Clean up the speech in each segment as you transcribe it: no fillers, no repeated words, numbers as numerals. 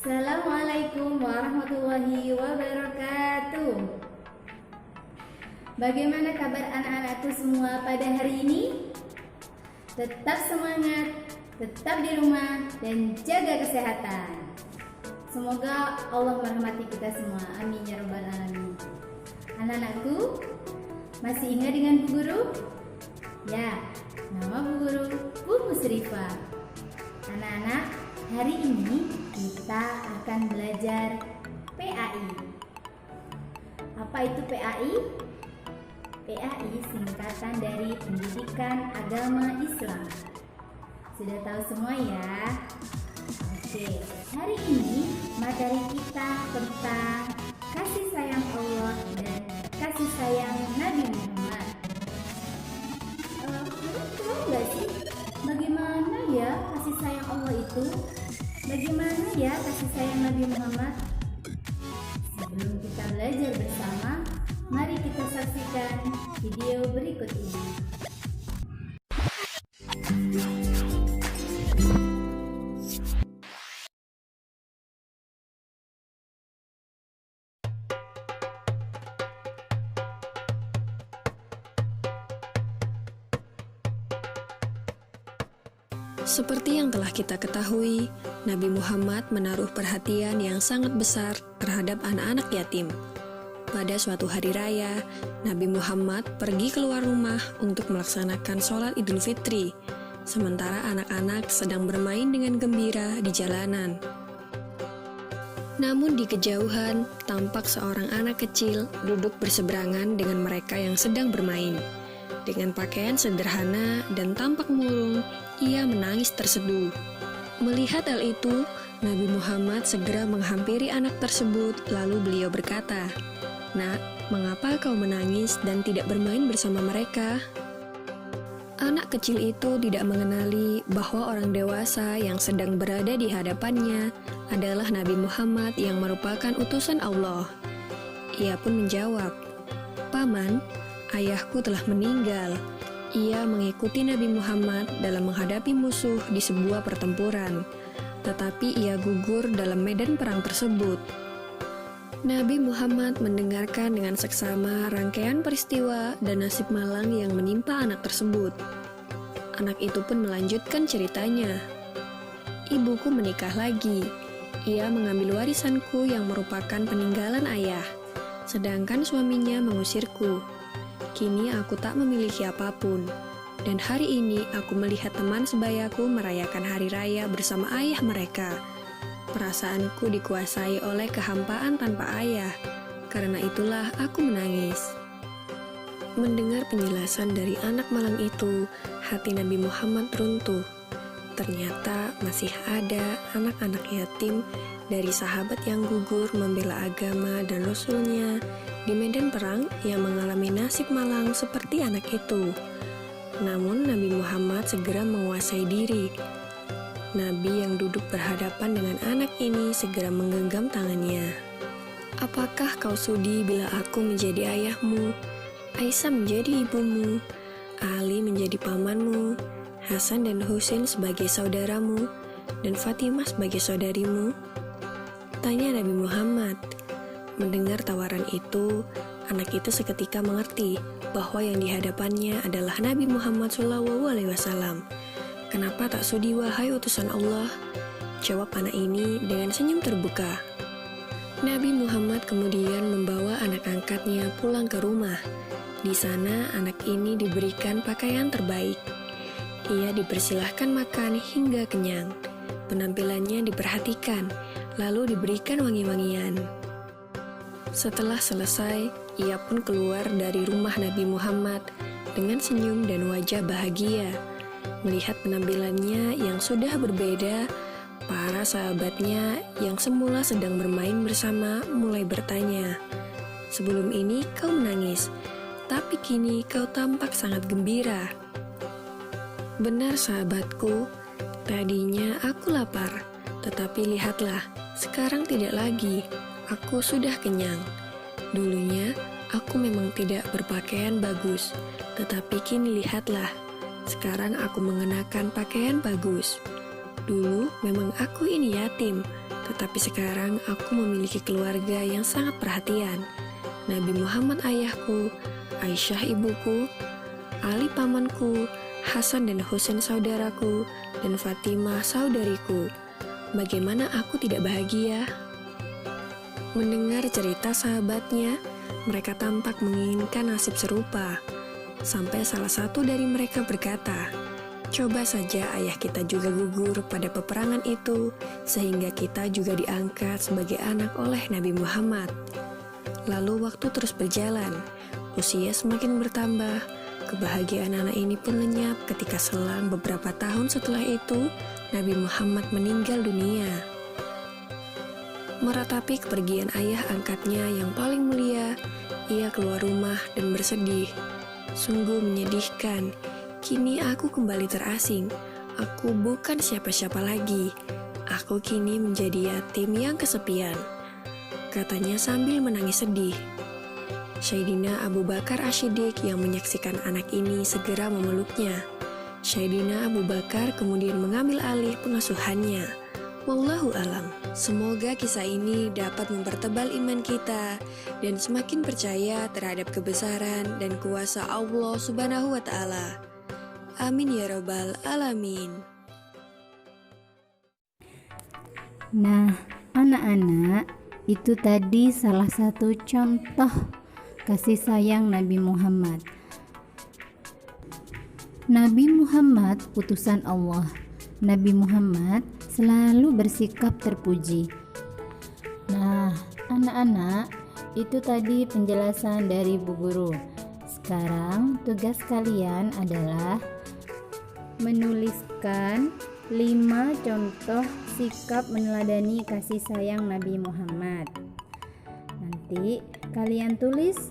Assalamualaikum warahmatullahi wabarakatuh. Bagaimana kabar anak-anakku semua pada hari ini? Tetap semangat, tetap di rumah, dan jaga kesehatan. Semoga Allah merahmati kita semua. Amin ya rabbal alamin. Anak-anakku, masih ingat dengan Bu Guru? Ya, nama Bu Guru Bu Musrifah. Anak-anak, hari ini kita akan belajar PAI. Apa itu PAI? PAI singkatan dari Pendidikan Agama Islam. Sudah tahu semua ya? Oke, hari ini materi kita tentang kasih sayang Allah dan kasih sayang Nabi Muhammad. Kalian tahu nggak sih bagaimana ya kasih sayang Allah itu? Bagaimana ya kasih sayang Nabi Muhammad? Sebelum kita belajar bersama, mari kita saksikan video berikut ini. Seperti yang telah kita ketahui, Nabi Muhammad menaruh perhatian yang sangat besar terhadap anak-anak yatim. Pada suatu hari raya, Nabi Muhammad pergi keluar rumah untuk melaksanakan sholat Idul Fitri, sementara anak-anak sedang bermain dengan gembira di jalanan. Namun di kejauhan, tampak seorang anak kecil duduk berseberangan dengan mereka yang sedang bermain. Dengan pakaian sederhana dan tampak murung, ia menangis terseduh. Melihat hal itu, Nabi Muhammad segera menghampiri anak tersebut, lalu beliau berkata, "Nak, mengapa kau menangis dan tidak bermain bersama mereka?" Anak kecil itu tidak mengenali bahwa orang dewasa yang sedang berada di hadapannya adalah Nabi Muhammad yang merupakan utusan Allah. Ia pun menjawab, "Paman, ayahku telah meninggal." Ia mengikuti Nabi Muhammad dalam menghadapi musuh di sebuah pertempuran, tetapi ia gugur dalam medan perang tersebut. Nabi Muhammad mendengarkan dengan seksama rangkaian peristiwa dan nasib malang yang menimpa anak tersebut. Anak itu pun melanjutkan ceritanya. "Ibuku menikah lagi. Ia mengambil warisanku yang merupakan peninggalan ayah, sedangkan suaminya mengusirku. Kini aku tak memiliki apapun, dan hari ini aku melihat teman sebayaku merayakan hari raya bersama ayah mereka. Perasaanku dikuasai oleh kehampaan tanpa ayah, karena itulah aku menangis." Mendengar penjelasan dari anak malang itu, hati Nabi Muhammad runtuh. Ternyata masih ada anak-anak yatim dari sahabat yang gugur membela agama dan Rasulnya di medan perang yang mengalami nasib malang seperti anak itu. Namun Nabi Muhammad segera menguasai diri. Nabi yang duduk berhadapan dengan anak ini segera menggenggam tangannya. "Apakah kau sudi bila aku menjadi ayahmu, Aisyah menjadi ibumu, Ali menjadi pamanmu, Hasan dan Husain sebagai saudaramu, dan Fatimah sebagai saudarimu?" tanya Nabi Muhammad. Mendengar tawaran itu, anak itu seketika mengerti bahwa yang dihadapannya adalah Nabi Muhammad SAW. "Kenapa tak sudi wahai utusan Allah?" jawab anak ini dengan senyum terbuka. Nabi Muhammad kemudian membawa anak angkatnya pulang ke rumah. Di sana anak ini diberikan pakaian terbaik. Ia dipersilahkan makan hingga kenyang. Penampilannya diperhatikan, lalu diberikan wangi-wangian. Setelah selesai, ia pun keluar dari rumah Nabi Muhammad dengan senyum dan wajah bahagia. Melihat penampilannya yang sudah berbeda, para sahabatnya yang semula sedang bermain bersama mulai bertanya, "Sebelum ini kau menangis, tapi kini kau tampak sangat gembira." "Benar sahabatku, tadinya aku lapar, tetapi lihatlah, sekarang tidak lagi. Aku sudah kenyang. Dulunya, aku memang tidak berpakaian bagus, tetapi kini lihatlah, sekarang aku mengenakan pakaian bagus. Dulu memang aku ini yatim, Tetapi sekarang aku memiliki keluarga yang sangat perhatian. Nabi Muhammad ayahku, Aisyah ibuku, Ali pamanku, Hasan dan Husain saudaraku, dan Fatimah saudariku. Bagaimana aku tidak bahagia? Mendengar cerita sahabatnya, mereka tampak menginginkan nasib serupa. Sampai salah satu dari mereka berkata, "Coba saja ayah kita juga gugur pada peperangan itu, sehingga kita juga diangkat sebagai anak oleh Nabi Muhammad." Lalu waktu terus berjalan, usia semakin bertambah, kebahagiaan anak ini pun lenyap ketika selang beberapa tahun setelah itu, Nabi Muhammad meninggal dunia. Meratapi kepergian ayah angkatnya yang paling mulia, ia keluar rumah dan bersedih. Sungguh menyedihkan, kini aku kembali terasing. Aku bukan siapa-siapa lagi. Aku kini menjadi yatim yang kesepian, katanya sambil menangis sedih. Sayyidina Abu Bakar As-Siddiq yang menyaksikan anak ini segera memeluknya. Sayyidina Abu Bakar kemudian mengambil alih pengasuhannya. Wallahu alam. Semoga kisah ini dapat mempertebal iman kita dan semakin percaya terhadap kebesaran dan kuasa Allah Subhanahu wa Ta'ala. Amin ya Rabbal Alamin. Nah, anak-anak, itu tadi salah satu contoh kasih sayang Nabi Muhammad. Nabi Muhammad utusan Allah. Nabi Muhammad selalu bersikap terpuji. Nah, anak-anak, itu tadi penjelasan dari Bu Guru. Sekarang tugas kalian adalah menuliskan 5 contoh sikap meneladani kasih sayang Nabi Muhammad. Nanti kalian tulis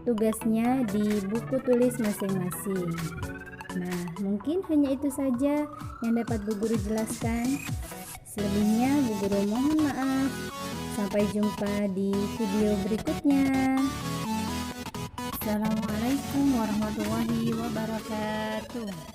tugasnya di buku tulis masing-masing. Nah, mungkin hanya itu saja yang dapat Bu Guru jelaskan. Selebihnya Bu Guru mohon maaf. Sampai jumpa di video berikutnya. Assalamualaikum warahmatullahi wabarakatuh.